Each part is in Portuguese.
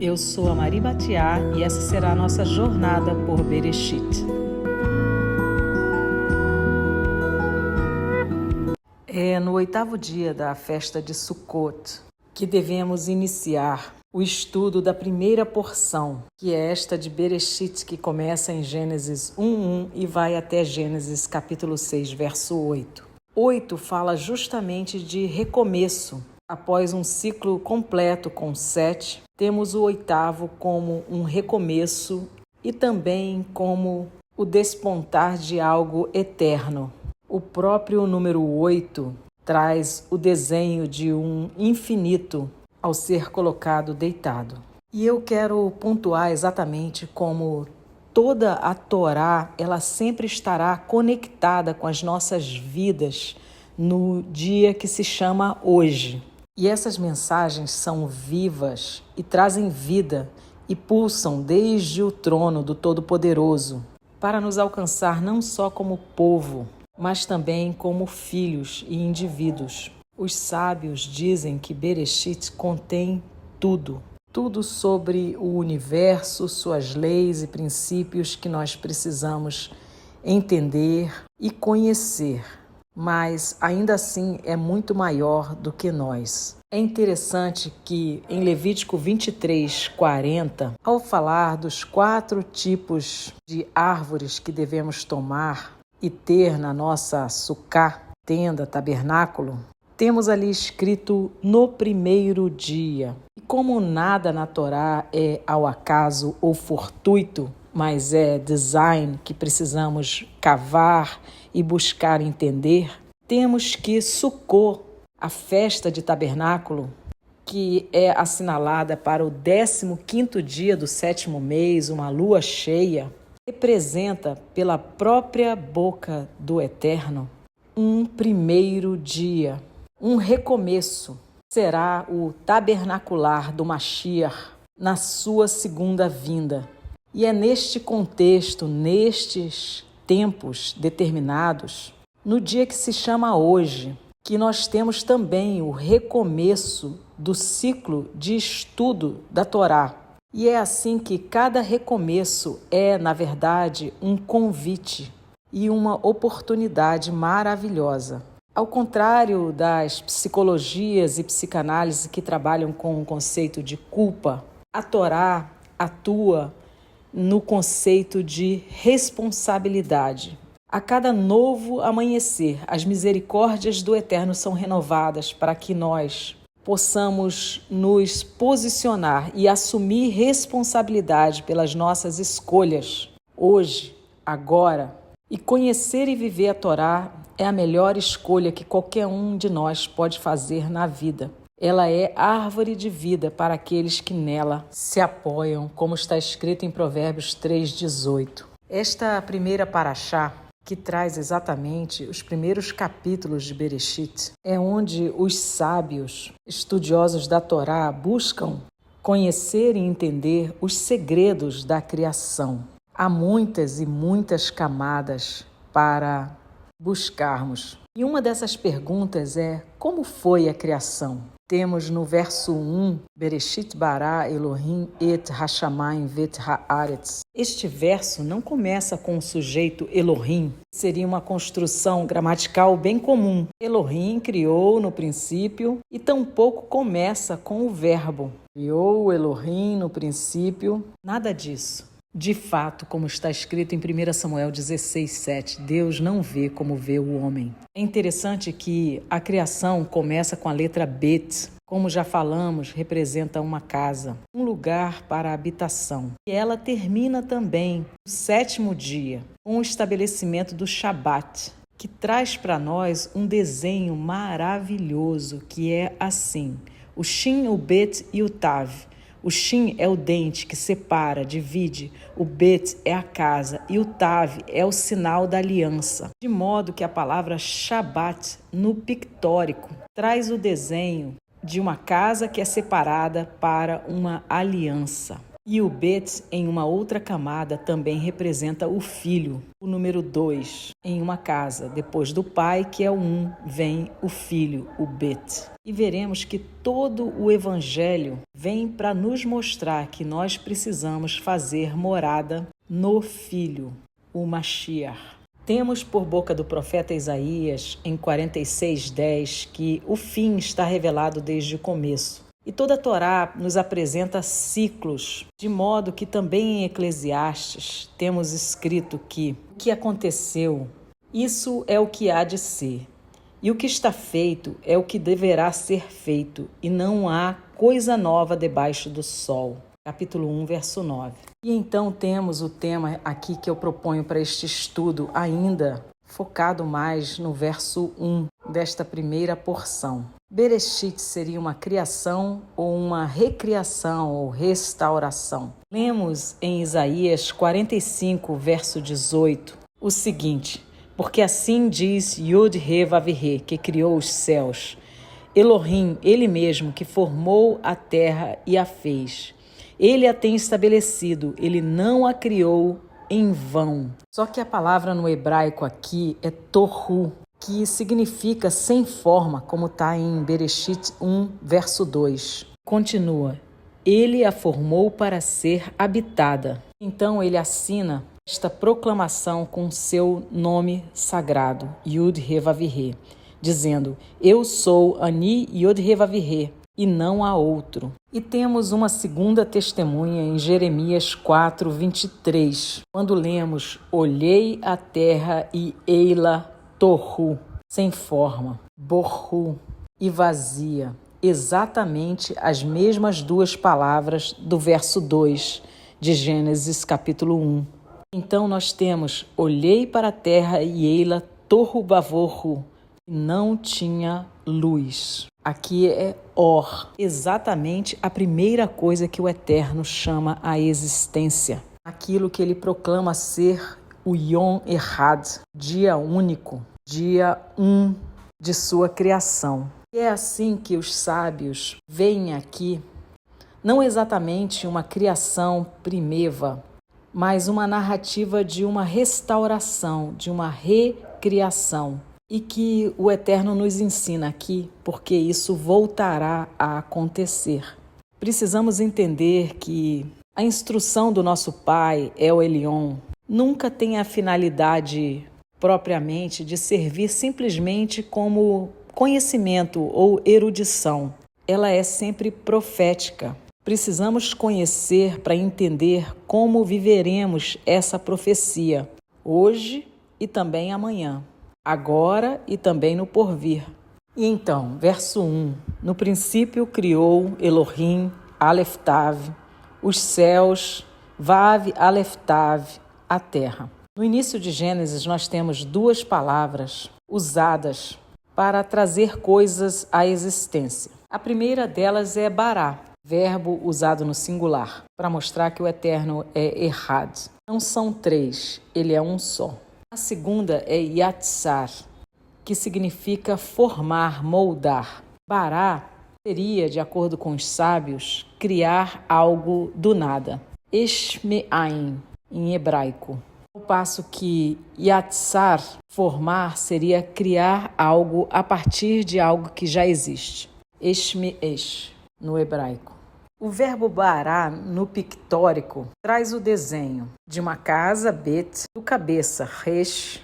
Eu sou a Mari Batiá e essa será a nossa jornada por Bereshit. É no 8º dia da festa de Sukkot que devemos iniciar o estudo da primeira porção, que é esta de Bereshit, que começa em Gênesis 1:1 e vai até Gênesis capítulo 6, verso 8. 8 fala justamente de recomeço. Após um ciclo completo com 7, temos o 8º como um recomeço e também como o despontar de algo eterno. O próprio número 8 traz o desenho de um infinito ao ser colocado deitado. E eu quero pontuar exatamente como toda a Torá, ela sempre estará conectada com as nossas vidas no dia que se chama hoje. E essas mensagens são vivas e trazem vida e pulsam desde o trono do Todo-Poderoso para nos alcançar não só como povo, mas também como filhos e indivíduos. Os sábios dizem que Bereshit contém tudo sobre o universo, suas leis e princípios que nós precisamos entender e conhecer. Mas ainda assim é muito maior do que nós. É interessante que em Levítico 23:40, ao falar dos 4 tipos de árvores que devemos tomar e ter na nossa sucá, tenda, tabernáculo, temos ali escrito no primeiro dia. E como nada na Torá é ao acaso ou fortuito, mas é design que precisamos cavar e buscar entender, temos que Sukkot, a festa de tabernáculo, que é assinalada para o 15º dia do 7º mês, uma lua cheia, representa pela própria boca do Eterno um primeiro dia, um recomeço. Será o tabernacular do Mashiach na sua segunda vinda. E é neste contexto, nestes tempos determinados, no dia que se chama hoje, que nós temos também o recomeço do ciclo de estudo da Torá. E é assim que cada recomeço é, na verdade, um convite e uma oportunidade maravilhosa. Ao contrário das psicologias e psicanálise que trabalham com o conceito de culpa, a Torá atua no conceito de responsabilidade. A cada novo amanhecer, as misericórdias do Eterno são renovadas para que nós possamos nos posicionar e assumir responsabilidade pelas nossas escolhas, hoje, agora. E conhecer e viver a Torá é a melhor escolha que qualquer um de nós pode fazer na vida. Ela é árvore de vida para aqueles que nela se apoiam, como está escrito em Provérbios 3:18. Esta primeira paraxá, que traz exatamente os primeiros capítulos de Bereshit, é onde os sábios, estudiosos da Torá, buscam conhecer e entender os segredos da criação. Há muitas e muitas camadas para buscarmos. E uma dessas perguntas é: como foi a criação? Temos no verso 1, Bereshit bara Elohim et hashamayim vet haaretz. Este verso não começa com o sujeito Elohim, seria uma construção gramatical bem comum. Elohim criou no princípio e tampouco começa com o verbo. Criou Elohim no princípio, nada disso. De fato, como está escrito em 1 Samuel 16:7, Deus não vê como vê o homem. É interessante que a criação começa com a letra Bet. Como já falamos, representa uma casa, um lugar para habitação. E ela termina também no 7º dia, com o estabelecimento do Shabat, que traz para nós um desenho maravilhoso, que é assim: o Shin, o Bet e o Tav. O Shin é o dente que separa, divide, o Bet é a casa e o Tav é o sinal da aliança. De modo que a palavra Shabat, no pictórico, traz o desenho de uma casa que é separada para uma aliança. E o Bet, em uma outra camada, também representa o filho, o número 2, em uma casa. Depois do pai, que é o 1, vem o filho, o Bet. E veremos que todo o evangelho vem para nos mostrar que nós precisamos fazer morada no filho, o Mashiach. Temos por boca do profeta Isaías, em 46:10, que o fim está revelado desde o começo. E toda a Torá nos apresenta ciclos, de modo que também em Eclesiastes temos escrito que o que aconteceu, isso é o que há de ser. E o que está feito é o que deverá ser feito, e não há coisa nova debaixo do sol. Capítulo 1, verso 9. E então temos o tema aqui que eu proponho para este estudo, ainda focado mais no verso 1 desta primeira porção. Bereshit seria uma criação ou uma recriação ou restauração. Lemos em Isaías 45, verso 18, o seguinte: porque assim diz Yod-He-Vav-He, que criou os céus, Elohim, ele mesmo, que formou a terra e a fez. Ele a tem estabelecido, ele não a criou em vão. Só que a palavra no hebraico aqui é tohu, que significa sem forma, como está em Bereshit 1, verso 2. Continua, ele a formou para ser habitada. Então ele assina esta proclamação com seu nome sagrado, Yud-He-Vav-He, dizendo, eu sou Ani Yod-He-Vav-He, e não há outro. E temos uma segunda testemunha em Jeremias 4, 23, quando lemos, olhei a terra e ei-la torru, sem forma, borru e vazia, exatamente as mesmas duas palavras do verso 2 de Gênesis capítulo 1. Então nós temos, olhei para a terra e ei-la torru bavorru, e não tinha luz. Aqui é Or, exatamente a primeira coisa que o Eterno chama a existência. Aquilo que ele proclama ser o Yom Echad, dia único, dia 1 de sua criação. E é assim que os sábios veem aqui, não exatamente uma criação primeva, mas uma narrativa de uma restauração, de uma recriação. E que o Eterno nos ensina aqui, porque isso voltará a acontecer. Precisamos entender que a instrução do nosso Pai, El Elyon, nunca tem a finalidade propriamente de servir simplesmente como conhecimento ou erudição. Ela é sempre profética. Precisamos conhecer para entender como viveremos essa profecia, hoje e também amanhã. Agora e também no porvir. E então, verso 1. No princípio criou Elohim, Aleph Tav, os céus, Vav, Aleph Tav, a terra. No início de Gênesis, nós temos duas palavras usadas para trazer coisas à existência. A primeira delas é bará, verbo usado no singular, para mostrar que o Eterno é Errad. Não são três, ele é um só. A segunda é yatsar, que significa formar, moldar. Bará seria, de acordo com os sábios, criar algo do nada. Eshme'ain, em hebraico. Ao passo que yatsar, formar, seria criar algo a partir de algo que já existe. Eshme'esh, no hebraico. O verbo bará, no pictórico, traz o desenho de uma casa, bet, do cabeça, resh,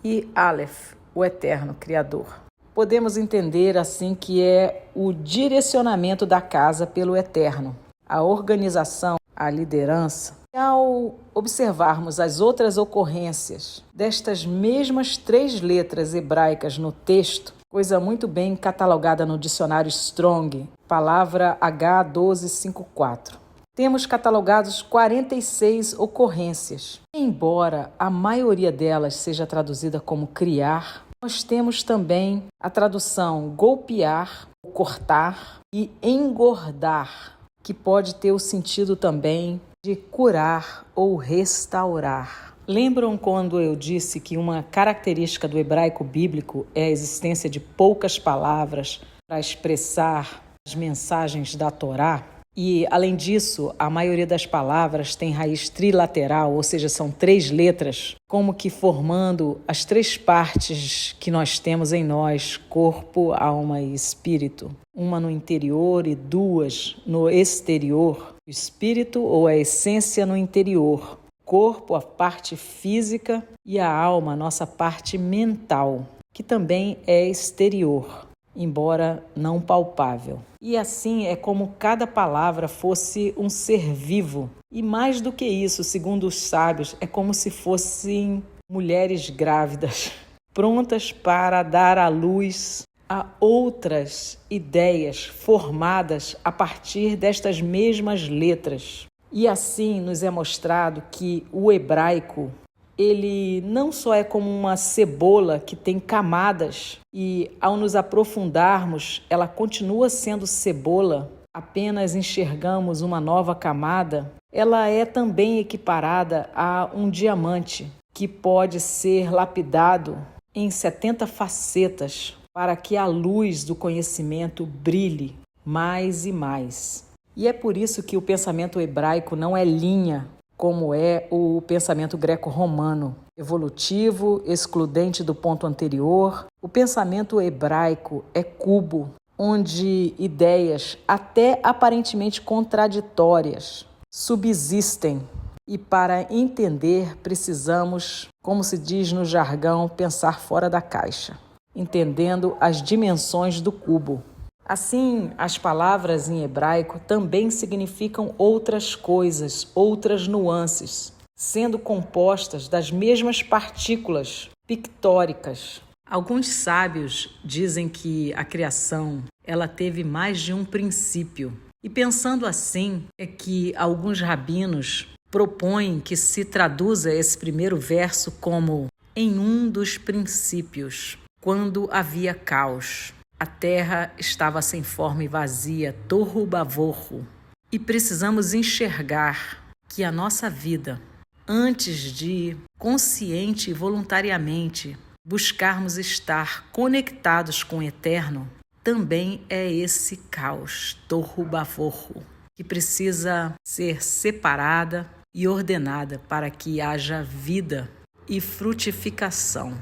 e aleph, o eterno Criador. Podemos entender assim que é o direcionamento da casa pelo Eterno, a organização, a liderança. Ao observarmos as outras ocorrências destas mesmas três letras hebraicas no texto, coisa muito bem catalogada no dicionário Strong, palavra H1254. Temos catalogados 46 ocorrências. Embora a maioria delas seja traduzida como criar, nós temos também a tradução golpear, cortar e engordar, que pode ter o sentido também de curar ou restaurar. Lembram quando eu disse que uma característica do hebraico bíblico é a existência de poucas palavras para expressar as mensagens da Torá? E, além disso, a maioria das palavras tem raiz trilateral, ou seja, são 3 letras, como que formando as 3 partes que nós temos em nós, corpo, alma e espírito. Uma no interior e 2 no exterior. O espírito ou a essência no interior. Corpo, a parte física, e a alma, a nossa parte mental, que também é exterior, embora não palpável. E assim é como cada palavra fosse um ser vivo. E mais do que isso, segundo os sábios, é como se fossem mulheres grávidas, prontas para dar à luz a outras ideias formadas a partir destas mesmas letras. E assim nos é mostrado que o hebraico, ele não só é como uma cebola que tem camadas e, ao nos aprofundarmos, ela continua sendo cebola, apenas enxergamos uma nova camada. Ela é também equiparada a um diamante que pode ser lapidado em 70 facetas para que a luz do conhecimento brilhe mais e mais. E é por isso que o pensamento hebraico não é linha, como é o pensamento greco-romano, evolutivo, excludente do ponto anterior. O pensamento hebraico é cubo, onde ideias, até aparentemente contraditórias, subsistem. E para entender, precisamos, como se diz no jargão, pensar fora da caixa, entendendo as dimensões do cubo. Assim, as palavras em hebraico também significam outras coisas, outras nuances, sendo compostas das mesmas partículas pictóricas. Alguns sábios dizem que a criação ela teve mais de um princípio. E pensando assim, é que alguns rabinos propõem que se traduza esse primeiro verso como em um dos princípios, quando havia caos. A terra estava sem forma e vazia, tohu bavorro. E precisamos enxergar que a nossa vida, antes de, consciente e voluntariamente, buscarmos estar conectados com o eterno, também é esse caos, tohu bavorro, que precisa ser separada e ordenada para que haja vida e frutificação,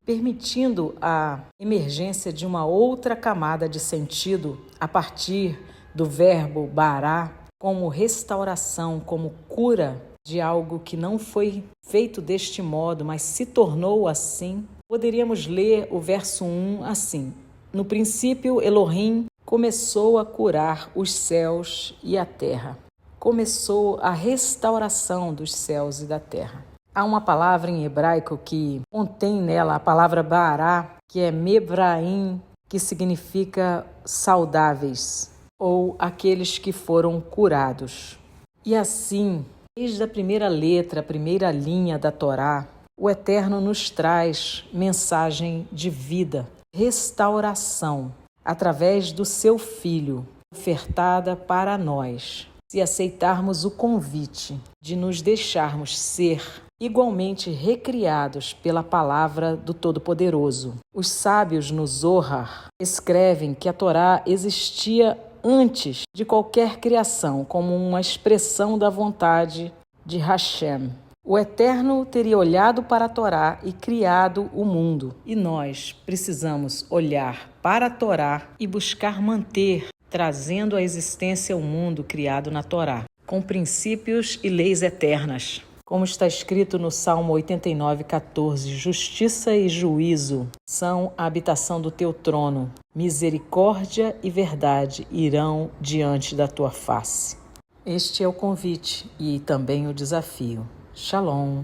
permitindo a emergência de uma outra camada de sentido a partir do verbo bará, como restauração, como cura de algo que não foi feito deste modo, mas se tornou assim. Poderíamos ler o verso 1 assim: no princípio, Elohim começou a curar os céus e a terra. Começou a restauração dos céus e da terra. Há uma palavra em hebraico que contém nela a palavra Bará, que é Mebraim, que significa saudáveis, ou aqueles que foram curados. E assim, desde a primeira letra, a primeira linha da Torá, o Eterno nos traz mensagem de vida, restauração, através do seu Filho, ofertada para nós, se aceitarmos o convite de nos deixarmos ser igualmente recriados pela palavra do Todo-Poderoso. Os sábios no Zohar escrevem que a Torá existia antes de qualquer criação, como uma expressão da vontade de Hashem. O Eterno teria olhado para a Torá e criado o mundo. E nós precisamos olhar para a Torá e buscar manter, trazendo à existência o mundo criado na Torá, com princípios e leis eternas. Como está escrito no Salmo 89:14, justiça e juízo são a habitação do teu trono. Misericórdia e verdade irão diante da tua face. Este é o convite e também o desafio. Shalom.